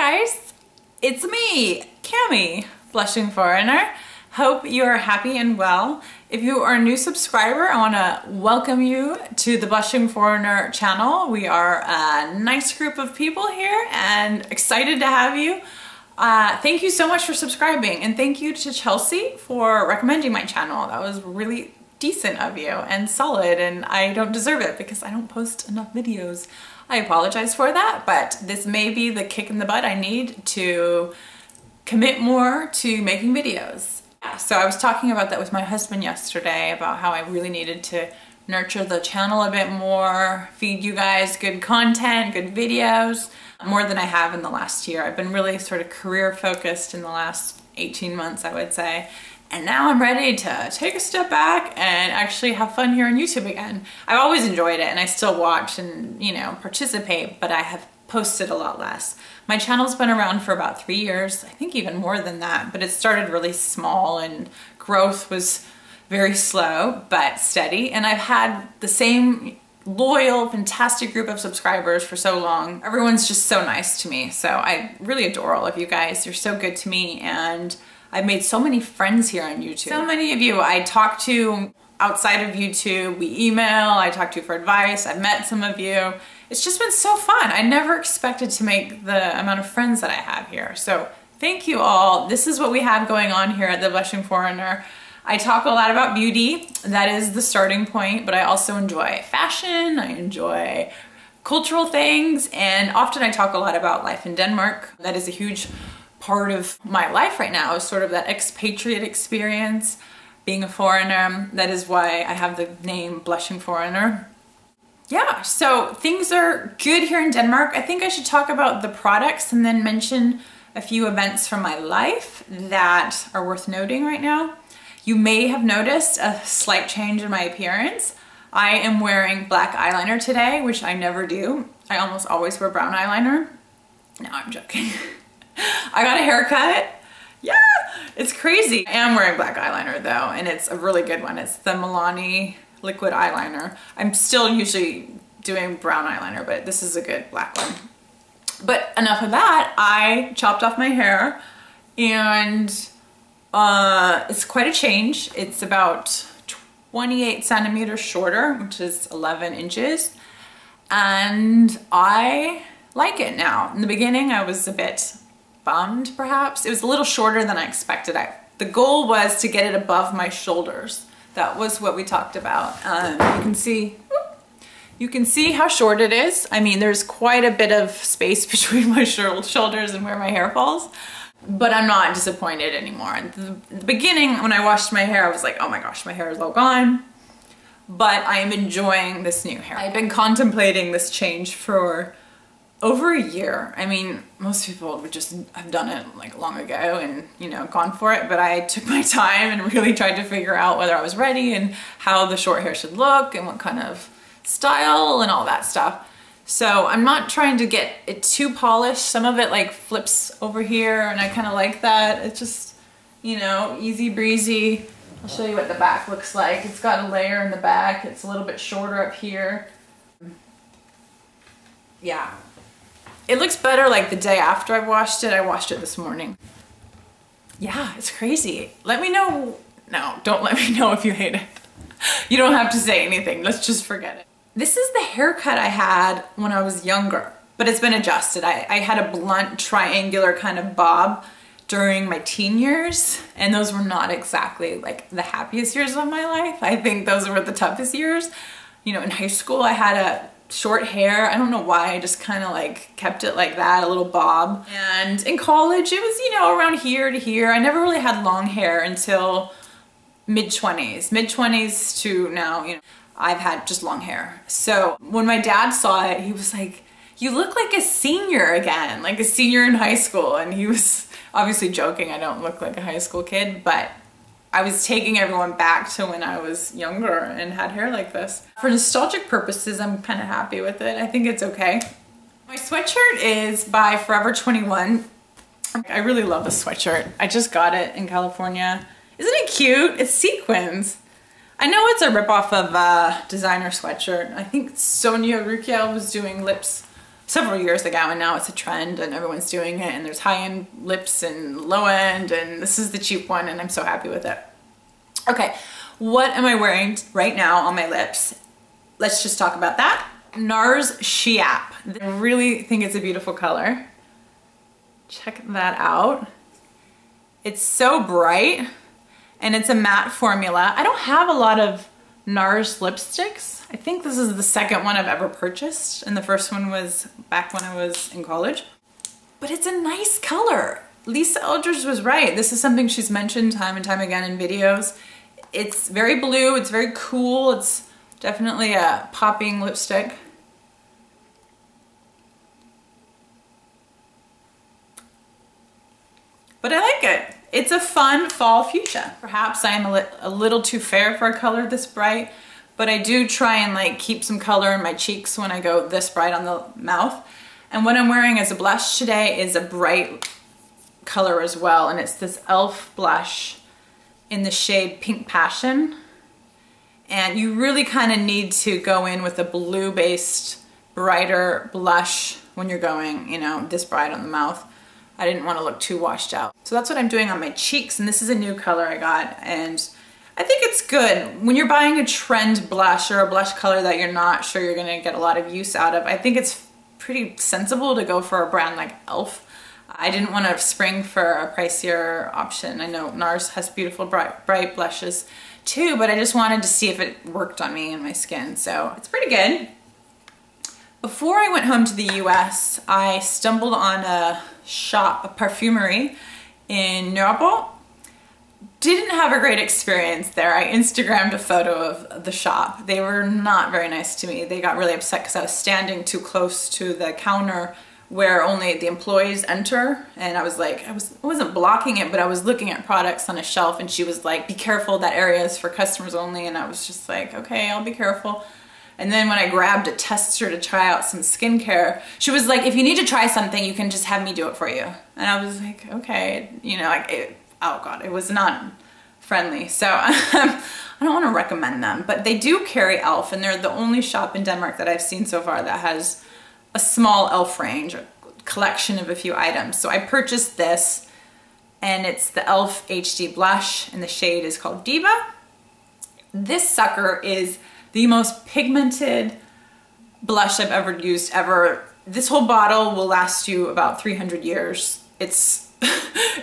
guys, it's me, Cami, Blushing Foreigner. Hope you are happy and well. If you are a new subscriber, I want to welcome you to the Blushing Foreigner channel. We are a nice group of people here and excited to have you. Thank you so much for subscribing, and thank you to Chelsea for recommending my channel. That was really decent of you and solid, and I don't deserve it because I don't post enough videos. I apologize for that, but this may be the kick in the butt I need to commit more to making videos. So I was talking about that with my husband yesterday, about how I really needed to nurture the channel a bit more, feed you guys good content, good videos, more than I have in the last year. I've been really sort of career focused in the last 18 months, I would say. And now I'm ready to take a step back and actually have fun here on YouTube again. I've always enjoyed it and I still watch and, you know, participate, but I have posted a lot less. My channel's been around for about 3 years, I think even more than that, but it started really small and growth was very slow but steady. And I've had the same loyal, fantastic group of subscribers for so long. Everyone's just so nice to me. So I really adore all of you guys. You're so good to me, and I've made so many friends here on YouTube. So many of you I talk to outside of YouTube. We email, I talk to for advice. I've met some of you. It's just been so fun. I never expected to make the amount of friends that I have here. So thank you all. This is what we have going on here at the Blushing Foreigner. I talk a lot about beauty. That is the starting point, but I also enjoy fashion. I enjoy cultural things, and often I talk a lot about life in Denmark. That is a huge part of my life right now, is sort of that expatriate experience, being a foreigner. That is why I have the name Blushing Foreigner. Yeah, so things are good here in Denmark. I think I should talk about the products and then mention a few events from my life that are worth noting right now. You may have noticed a slight change in my appearance. I am wearing black eyeliner today, which I never do. I almost always wear brown eyeliner. No, I'm joking. I got a haircut. Yeah, it's crazy. I am wearing black eyeliner though, and it's a really good one. It's the Milani Liquid Eyeliner. I'm still usually doing brown eyeliner, but this is a good black one. But enough of that. I chopped off my hair, and it's quite a change. It's about 28 centimeters shorter, which is 11 inches. And I like it now. In the beginning, I was a bit bummed, perhaps. It was a little shorter than I expected. The goal was to get it above my shoulders. That was what we talked about. You can see how short it is. I mean, there's quite a bit of space between my shoulders and where my hair falls. But I'm not disappointed anymore. At the beginning, when I washed my hair, I was like, oh my gosh, my hair is all gone. But I am enjoying this new hair. I've been contemplating this change for over a year. I mean, most people would just have done it like long ago and, you know, gone for it. But I took my time and really tried to figure out whether I was ready and how the short hair should look and what kind of style and all that stuff. So I'm not trying to get it too polished. Some of it like flips over here and I kind of like that. It's just, you know, easy breezy. I'll show you what the back looks like. It's got a layer in the back. It's a little bit shorter up here. Yeah. It looks better like the day after I washed it. I washed it this morning. Yeah, it's crazy. Let me know. No, don't let me know if you hate it. You don't have to say anything. Let's just forget it. This is the haircut I had when I was younger, but it's been adjusted. I had a blunt triangular kind of bob during my teen years, and those were not exactly like the happiest years of my life. I think those were the toughest years. You know, in high school I had a short hair. I don't know why, I just kind of like kept it like that, a little bob. And in college it was, you know, around here to here. I never really had long hair until mid-20s. Mid-20s to now, you know. I've had just long hair. So when my dad saw it, he was like, you look like a senior again, like a senior in high school. And he was obviously joking. I don't look like a high school kid, but I was taking everyone back to when I was younger and had hair like this. For nostalgic purposes, I'm kind of happy with it. I think it's okay. My sweatshirt is by Forever 21. I really love this sweatshirt. I just got it in California. Isn't it cute? It's sequins. I know it's a ripoff of a designer sweatshirt. I think Sonia Rykiel was doing lips several years ago, and now it's a trend and everyone's doing it, and there's high-end lips and low-end, and this is the cheap one, and I'm so happy with it. Okay, what am I wearing right now on my lips? Let's just talk about that. NARS Schiap. I really think it's a beautiful color. Check that out. It's so bright, and it's a matte formula. I don't have a lot of NARS lipsticks. I think this is the second one I've ever purchased, and the first one was back when I was in college. But it's a nice color. Lisa Eldridge was right. This is something she's mentioned time and time again in videos. It's very blue, it's very cool, it's definitely a popping lipstick. But I like it. It's a fun fall fuchsia. Perhaps I am a little too fair for a color this bright, but I do try and like keep some color in my cheeks when I go this bright on the mouth. And what I'm wearing as a blush today is a bright color as well, and it's this e.l.f. blush in the shade Pink Passion. And you really kind of need to go in with a blue-based, brighter blush when you're going, you know, this bright on the mouth. I didn't want to look too washed out. So that's what I'm doing on my cheeks, and this is a new color I got, and I think it's good. When you're buying a trend blush or a blush color that you're not sure you're gonna get a lot of use out of, I think it's pretty sensible to go for a brand like e.l.f. I didn't want to spring for a pricier option. I know NARS has beautiful bright blushes too, but I just wanted to see if it worked on me and my skin, so it's pretty good. Before I went home to the US, I stumbled on a shop, a perfumery in Nørrebro. Didn't have a great experience there. I Instagrammed a photo of the shop. They were not very nice to me. They got really upset because I was standing too close to the counter where only the employees enter, and I was like, I wasn't blocking it, but I was looking at products on a shelf, and she was like, be careful, that area is for customers only, and I was just like, okay, I'll be careful. And then when I grabbed a tester to try out some skincare, she was like, if you need to try something, you can just have me do it for you. And I was like, okay, you know, like, oh God, it was not friendly. So I don't want to recommend them, but they do carry e.l.f. and they're the only shop in Denmark that I've seen so far that has a small e.l.f. range, a collection of a few items. So I purchased this, and it's the e.l.f. HD blush, and the shade is called Diva. This sucker is the most pigmented blush I've ever used ever. This whole bottle will last you about 300 years. It's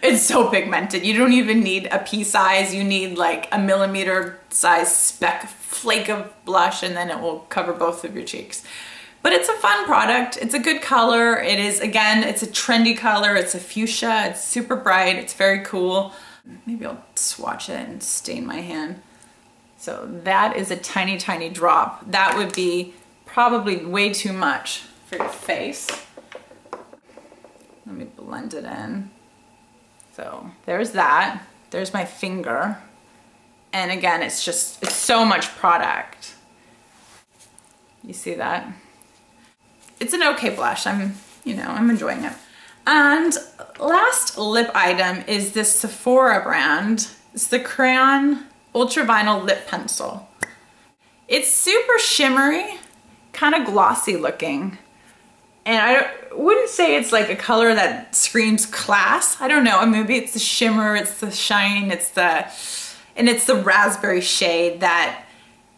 it's so pigmented. You don't even need a pea size. You need like a millimeter size speck flake of blush, and then it will cover both of your cheeks. But it's a fun product. It's a good color. It is, again, it's a trendy color. It's a fuchsia. It's super bright. It's very cool. Maybe I'll swatch it and stain my hand. So that is a tiny, tiny drop. That would be probably way too much for your face. Let me blend it in. So there's that. There's my finger. And again, it's so much product. You see that? It's an okay blush. I'm enjoying it. And last lip item is this Sephora brand. It's the Crayon Ultra Vinyl Lip Pencil. It's super shimmery, kind of glossy looking. And I wouldn't say it's like a color that screams class. I don't know, maybe it's the shimmer, it's the shine, it's the raspberry shade that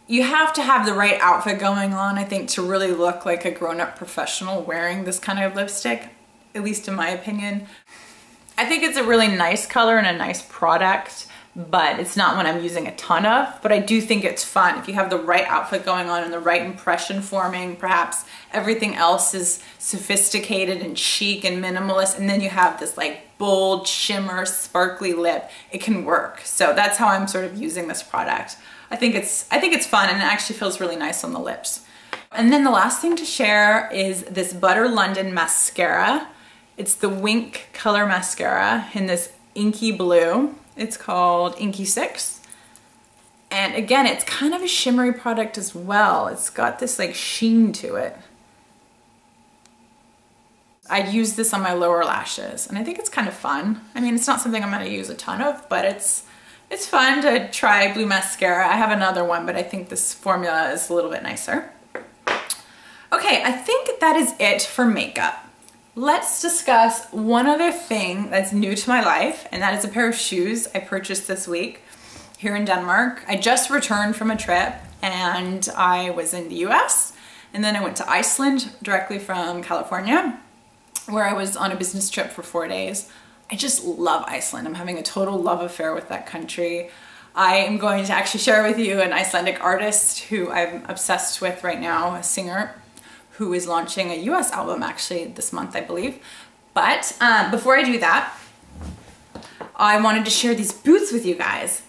you have to have the right outfit going on, I think, to really look like a grown-up professional wearing this kind of lipstick, at least in my opinion. I think it's a really nice color and a nice product, but it's not one I'm using a ton of, but I do think it's fun. If you have the right outfit going on and the right impression forming, perhaps everything else is sophisticated and chic and minimalist, and then you have this like bold, shimmer, sparkly lip, it can work. So that's how I'm sort of using this product. I think it's fun, and it actually feels really nice on the lips. And then the last thing to share is this Butter London mascara. It's the Wink color mascara in this inky blue. It's called Inky 6. And again, it's kind of a shimmery product as well. It's got this like sheen to it. I use this on my lower lashes, and I think it's kind of fun. I mean, it's not something I'm gonna use a ton of, but it's fun to try blue mascara. I have another one, but I think this formula is a little bit nicer. Okay, Okay, I think that is it for makeup. Let's discuss one other thing that's new to my life, and that is a pair of shoes I purchased this week here in Denmark. I just returned from a trip and I was in the US, and then I went to Iceland directly from California, where I was on a business trip for 4 days. I just love Iceland. I'm having a total love affair with that country. I am going to actually share with you an Icelandic artist who I'm obsessed with right now, a singer who is launching a US album actually this month, I believe. But before I do that, I wanted to share these boots with you guys.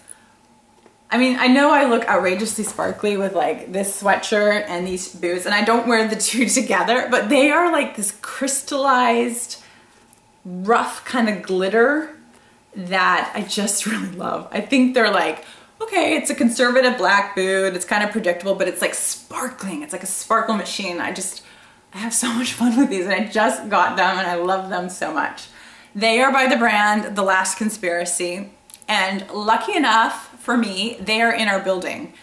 I mean, I know I look outrageously sparkly with like this sweatshirt and these boots, and I don't wear the two together, but they are like this crystallized, rough kind of glitter that I just really love. I think they're like, okay, it's a conservative black boot, it's kind of predictable, but it's like sparkling. It's like a sparkle machine. I have so much fun with these, and I just got them and I love them so much. They are by the brand The Last Conspiracy, and lucky enough for me, they are in our building.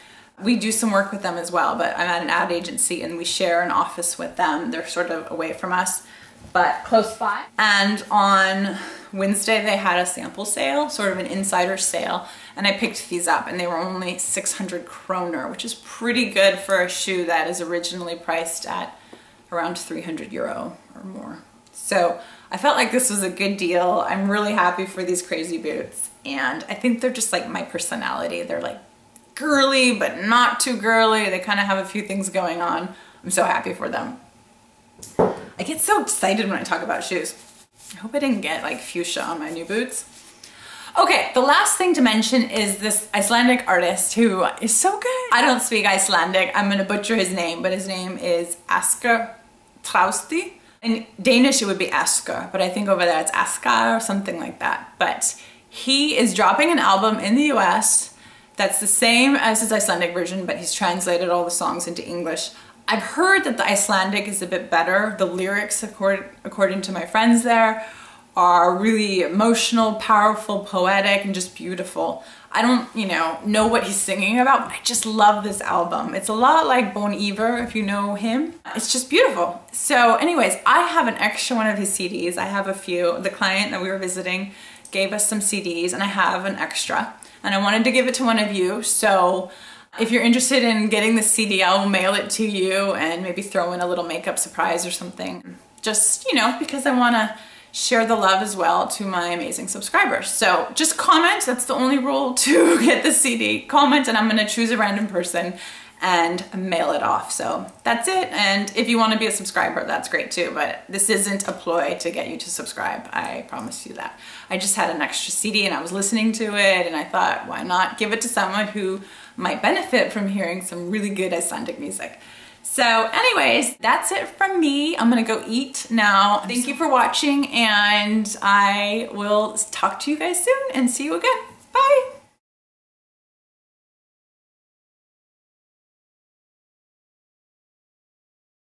We do some work with them as well, but I'm at an ad agency and we share an office with them. They're sort of away from us, but close by. And on Wednesday, they had a sample sale, sort of an insider sale, and I picked these up and they were only 600 kroner, which is pretty good for a shoe that is originally priced at around 300 euro or more. So I felt like this was a good deal. I'm really happy for these crazy boots. And I think they're just like my personality. They're like girly, but not too girly. They kind of have a few things going on. I'm so happy for them. I get so excited when I talk about shoes. I hope I didn't get like fuchsia on my new boots. Okay, the last thing to mention is this Icelandic artist who is so good. I don't speak Icelandic. I'm gonna butcher his name, but his name is Ásgeir Trausti. In Danish, it would be Ásgeir, but I think over there it's Ásgeir or something like that. But he is dropping an album in the US that's the same as his Icelandic version, but he's translated all the songs into English. I've heard that the Icelandic is a bit better. The lyrics, according to my friends there, are really emotional, powerful, poetic, and just beautiful. I don't, know what he's singing about, but I just love this album. It's a lot like Bon Iver, if you know him. It's just beautiful. So anyways, I have an extra one of his CDs. I have a few. The client that we were visiting gave us some CDs, and I have an extra. And I wanted to give it to one of you, so if you're interested in getting the CD, I'll mail it to you and maybe throw in a little makeup surprise or something. Just, because I want to share the love as well to my amazing subscribers. So just comment, that's the only rule to get the CD. Comment and I'm gonna choose a random person and mail it off. So that's it. And if you want to be a subscriber, that's great too, but this isn't a ploy to get you to subscribe. I promise you that. I just had an extra CD and I was listening to it and I thought, why not give it to someone who might benefit from hearing some really good Icelandic music. So anyways, that's it from me. I'm gonna go eat now. Thank you for watching, and I will talk to you guys soon and see you again.